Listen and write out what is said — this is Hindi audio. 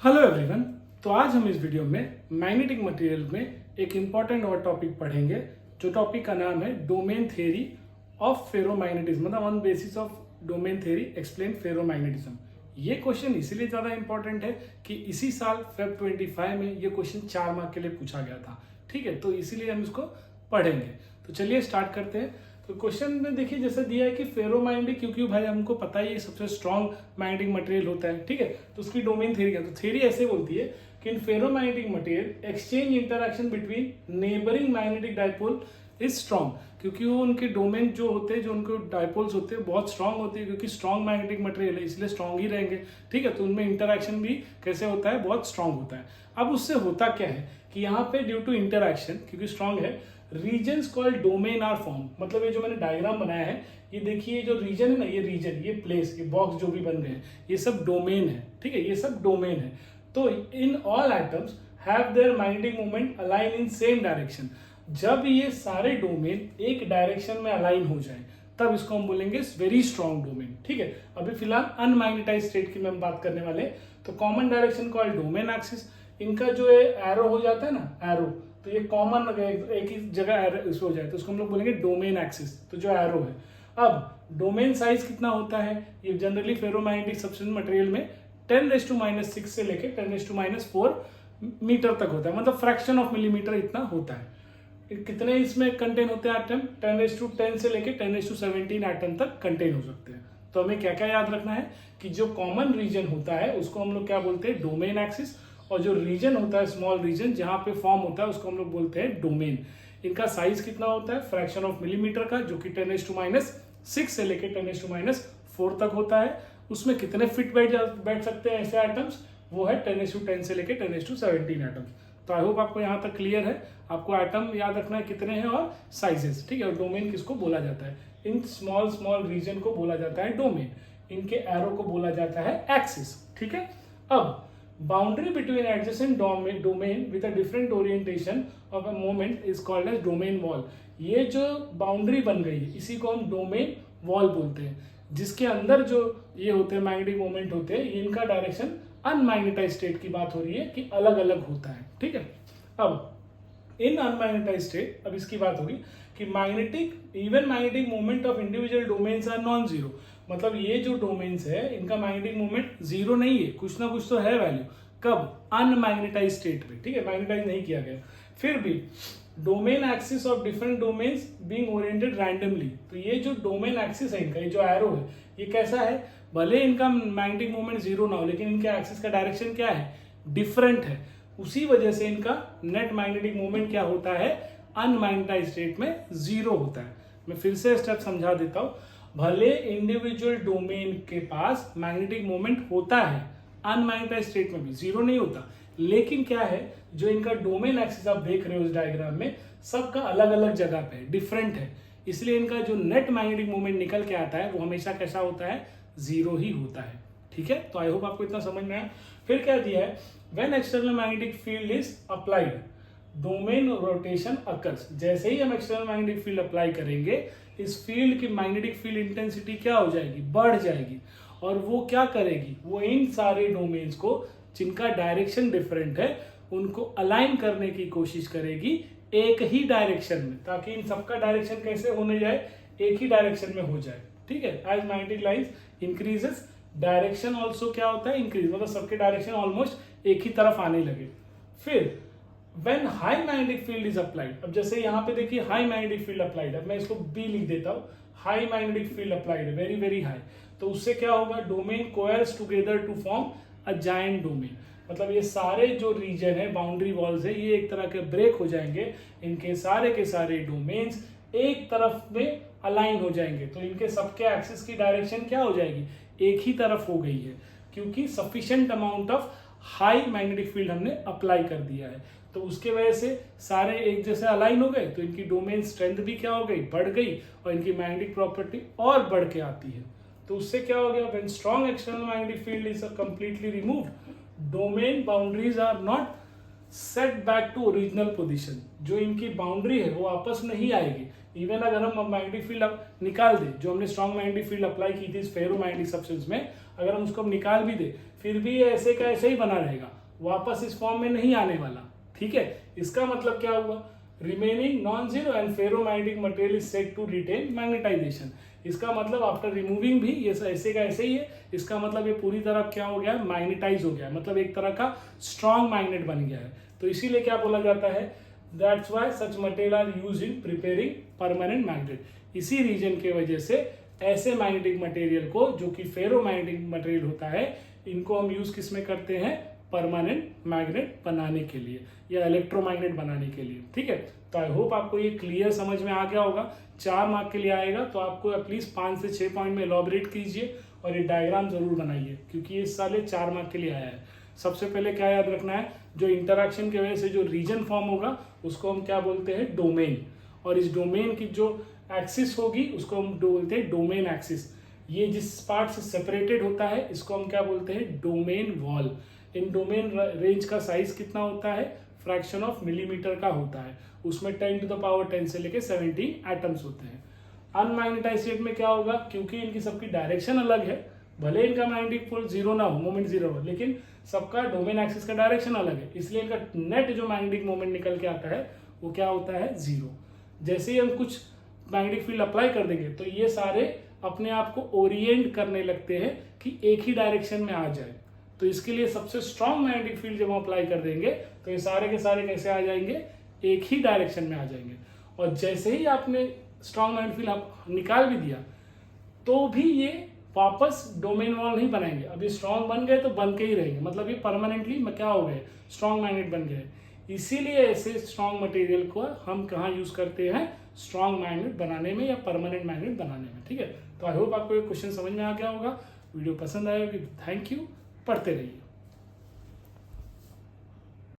Hello everyone. तो आज हम इस वीडियो में मैग्नेटिक मटेरियल में एक इम्पॉर्टेंट और टॉपिक पढ़ेंगे, जो टॉपिक का नाम है डोमेन थ्योरी ऑफ फेरोमैग्नेटिज्म, मतलब on basis of domain theory explain ferromagnetism. ये क्वेश्चन इसीलिए ज़्यादा इंपॉर्टेंट है कि इसी साल फेब 25 में ये क्वेश्चन 4 मार्क के लिए पूछा गया था। ठीक है, तो इसीलिए हम इसको पढ़ेंगे। तो चलिए स्टार्ट करते हैं। तो क्वेश्चन में देखिए जैसे दिया है कि फेरोमैग्नेटिक, क्योंकि भाई हमको पता ही है सबसे स्ट्रॉन्ग मैग्नेटिक मटेरियल होता है। ठीक है, तो उसकी डोमेन थ्योरी है। तो थ्योरी ऐसे बोलती है कि in ferromagnetic material exchange interaction between neighbouring magnetic dipole is strong, क्योंकि वो उनके डोमेन जो होते हैं, जो उनके डाइपोल्स होते हैं बहुत स्ट्रॉन्ग होते हैं, क्योंकि स्ट्रॉन्ग मैग्नेटिक मटेरियल है इसलिए स्ट्रॉन्ग ही रहेंगे। ठीक है, तो उनमें इंटरैक्शन भी कैसे होता है, बहुत स्ट्रॉन्ग होता है। अब उससे होता क्या है कि यहाँ पे ड्यू टू इंटरैक्शन, क्योंकि स्ट्रॉन्ग है, reasons called domain are form. मतलब ये जो मैंने डायग्राम बनाया है, ये देखिए जो रीजन है ना, ये रीजन, ये प्लेस, ये बॉक्स जो भी बन गए, ये सब डोमेन है। ठीक है, ये सब डोमेन है। तो in all atoms have their magnetic moment align in same direction. जब ये सारे डोमेन एक डायरेक्शन में अलाइन हो जाए तब इसको हम बोलेंगे वेरी स्ट्रॉन्ग डोमेन। ठीक है, अभी फिलहाल अनमैग्नेटाइज्ड स्टेट की मैं बात करने वाले। तो common direction called domain axis. इनका जो एरो हो जाता है ना, एरो, तो ये कॉमन एक ही जगह इसको हो जाए तो उसको हम लोग बोलेंगे डोमेन एक्सिस। तो जो एरो है, अब डोमेन साइज कितना होता है, ये जनरली फेरोमैग्नेटिक सब्सटेंस मटेरियल में 10⁻⁶ से लेके 10⁻⁴ मीटर तक होता है, मतलब फ्रैक्शन ऑफ मिलीमीटर इतना होता है। कितने इसमें कंटेन होते हैं एटम, 10⁻10 से लेके 10⁻17 एटम तक कंटेन हो सकते हैं। तो हमें क्या क्या याद रखना है कि जो कॉमन रीजन होता है उसको हम लोग क्या बोलते हैं, डोमेन एक्सिस, और जो रीजन होता है स्मॉल रीजन जहां पे फॉर्म होता है उसको हम लोग बोलते हैं डोमेन। इनका साइज कितना होता है, फ्रैक्शन ऑफ मिलीमीटर का, जो कि 10⁻⁶ से लेके 10⁻⁴ तक होता है। उसमें कितने फिट बैठ सकते हैं ऐसे आइटम्स, वो है 10⁻10 से लेके 10⁻17 एटम्स। तो आई होप आपको यहाँ तक क्लियर है। आपको एटम याद रखना है कितने हैं और साइजेस। ठीक है, और डोमेन किसको बोला जाता है, इन स्मॉल स्मॉल रीजन को बोला जाता है डोमेन, इनके एरो को बोला जाता है एक्सिस। ठीक है, अब boundary between adjacent domain with a different orientation of a moment is called as domain wall. ये जो बाउंड्री बन गई है इसी को हम डोमेन वॉल बोलते हैं, जिसके अंदर जो ये होते हैं मैग्नेटिक मोमेंट होते हैं, इनका डायरेक्शन अनमैग्नेटाइज्ड स्टेट की बात हो रही है कि अलग अलग होता है। ठीक है, अब इन अनमैग्नेटाइज्ड स्टेट, अब इसकी बात होगी कि magnetic even magnetic moment of individual domains are non zero. मतलब ये जो डोमेन्स है इनका मैग्नेटिक मोमेंट जीरो नहीं है, कुछ ना कुछ तो है वैल्यू। कब, अनमैग्नेटाइज्ड स्टेट में। ठीक है, मैग्नेटाइज नहीं किया गया। फिर भी domain axis of different domains being oriented randomly. तो ये जो डोमेन एक्सिस है इनका, ये जो एरो है, ये कैसा है, भले इनका मैग्नेटिक मोमेंट जीरो ना हो लेकिन इनके एक्सिस का डायरेक्शन क्या है, डिफरेंट है। उसी वजह से इनका नेट मैग्नेटिक मोमेंट क्या होता है, अनमैग्नेटाइज्ड स्टेट में जीरो होता है। मैं फिर से स्टेप समझा देता हूं। भले इंडिविजुअल डोमेन के पास मैग्नेटिक मोमेंट होता है, अनमैग्नेटाइज्ड स्टेट में भी जीरो नहीं होता, लेकिन क्या है, जो इनका डोमेन एक्सिस आप देख रहे हो इस डायग्राम में, सबका अलग अलग जगह पे है, डिफरेंट है। इसलिए इनका जो नेट मैग्नेटिक मोमेंट निकल के आता है वो हमेशा कैसा होता है, जीरो ही होता है। ठीक है, तो आई होप आपको इतना समझ में आया। फिर क्या दिया है, when external magnetic field is applied domain rotation occurs. जैसे ही हम एक्सटर्नल मैग्नेटिक फील्ड अप्लाई करेंगे, इस फील्ड की मैग्नेटिक फील्ड इंटेंसिटी क्या हो जाएगी, बढ़ जाएगी। और वो क्या करेगी, वो इन सारे डोमेन्स को जिनका डायरेक्शन डिफरेंट है उनको अलाइन करने की कोशिश करेगी एक ही डायरेक्शन में, ताकि इन सबका डायरेक्शन कैसे होने जाए, एक ही डायरेक्शन में हो जाए। ठीक है, as magnetic lines increases direction also क्या होता है, इंक्रीज, मतलब सबके डायरेक्शन ऑलमोस्ट एक ही तरफ आने लगे। फिर when high magnetic field is applied, अब जैसे यहाँ पे देखिए हाई मैग्नेटिक फील्ड अप्लाइड है, मैं इसको बी लिख देता हूँ, हाई मैग्नेटिक फील्ड अप्लाइड है, वेरी वेरी हाई। तो उससे क्या होगा, domain coerce together to form a giant domain. मतलब ये सारे जो रीजन है, बाउंड्री वॉल्स है, ये एक तरह के ब्रेक हो जाएंगे, इनके सारे के सारे डोमेन्स एक तरफ में अलाइन हो जाएंगे। तो इनके सबके एक्सिस की डायरेक्शन क्या हो जाएगी, एक ही तरफ हो गई है, क्योंकि sufficient amount of high magnetic field हमने अप्लाई कर दिया है। तो उसके वजह से सारे एक जैसे अलाइन हो गए, तो इनकी डोमेन स्ट्रेंथ भी क्या हो गई, बढ़ गई, और इनकी मैग्नेटिक प्रॉपर्टी और बढ़ के आती है। तो उससे क्या हो गया, when strong external magnetic field is completely removed, domain boundaries are not set back to original position. जो इनकी बाउंड्री है वो वापस नहीं आएगी। इवन अगर हम मैग्नेटिक फील्ड निकाल दें, जो हमने स्ट्रॉन्ग मैग्नेटिक फील्ड अप्लाई की थी इस फेरोमैग्नेटिक सब्सटेंस में, अगर हम उसको निकाल भी दे फिर भी ये ऐसे का ऐसे ही बना रहेगा, वापस इस फॉर्म में नहीं आने वाला। ठीक है, इसका मतलब क्या हुआ, remaining non zero and ferromagnetic material is said to retain magnetisation. इसका मतलब आफ्टर रिमूविंग भी ये ऐसे का ऐसे ही है, इसका मतलब ये पूरी तरह क्या हो गया, मैग्नेटाइज हो गया, मतलब एक तरह का स्ट्रॉन्ग मैग्नेट बन गया है। तो इसीलिए क्या बोला जाता है, that's why such material are used in preparing permanent magnet. इसी रीजन के वजह से ऐसे मैग्नेटिक मटेरियल को जो कि फेरोमैग्नेटिक मटेरियल होता है, इनको हम यूज किस में करते हैं, परमानेंट मैग्नेट बनाने के लिए या इलेक्ट्रोमैग्नेट बनाने के लिए। ठीक है, तो आई होप आपको ये क्लियर समझ में आ गया होगा। 4 मार्क के लिए आएगा तो आपको एटलीस्ट 5 से 6 पॉइंट में एलॉबरेट कीजिए और ये डायग्राम जरूर बनाइए, क्योंकि इस साल 4 मार्क के लिए आया है। सबसे पहले क्या याद रखना है, जो इंटरैक्शन की वजह से जो रीजन फॉर्म होगा उसको हम क्या बोलते हैं, डोमेन। और इस डोमेन की जो एक्सिस होगी उसको हम बोलते हैं डोमेन एक्सिस। ये जिस पार्ट से सेपरेटेड होता है इसको हम क्या बोलते हैं, डोमेन वॉल। इन डोमेन रेंज का साइज कितना होता है, फ्रैक्शन ऑफ मिलीमीटर का होता है, उसमें 10⁻10 से लेके 17 एटम्स होते हैं। अनमैग्नेटाइज्ड स्टेट में क्या होगा, क्योंकि इनकी सबकी डायरेक्शन अलग है, भले इनका मैग्नेटिक पोल जीरो ना हो, मोमेंट जीरो हो, लेकिन सबका डोमेन एक्सिस का डायरेक्शन अलग है, इसलिए इनका नेट जो मैग्नेटिक मोमेंट निकल के आता है वो क्या होता है, जीरो। जैसे ही हम कुछ मैग्नेटिक फील्ड अप्लाई कर देंगे तो ये सारे अपने आप को ओरिएंट करने लगते हैं कि एक ही डायरेक्शन में आ जाए। तो इसके लिए सबसे स्ट्रॉन्ग मैग्नेटिक फील्ड जब हम अप्लाई कर देंगे तो ये सारे के सारे कैसे आ जाएंगे, एक ही डायरेक्शन में आ जाएंगे। और जैसे ही आपने स्ट्रॉन्ग मैग्नेटिक फील्ड आप निकाल भी दिया तो भी ये वापस डोमेन वॉल नहीं बनाएंगे। अभी स्ट्रॉन्ग बन गए तो बन के ही रहेंगे, मतलब ये परमानेंटली क्या हो गए, स्ट्रॉन्ग मैग्नेट बन गए। इसीलिए ऐसे स्ट्रॉन्ग मटेरियल को हम कहाँ यूज करते हैं, स्ट्रॉन्ग मैग्नेट बनाने में या परमानेंट मैग्नेट बनाने में। ठीक है, तो आई होप आपको ये क्वेश्चन समझ में आ गया होगा। वीडियो पसंद आया होगी, थैंक यू, पढ़ते रहिए।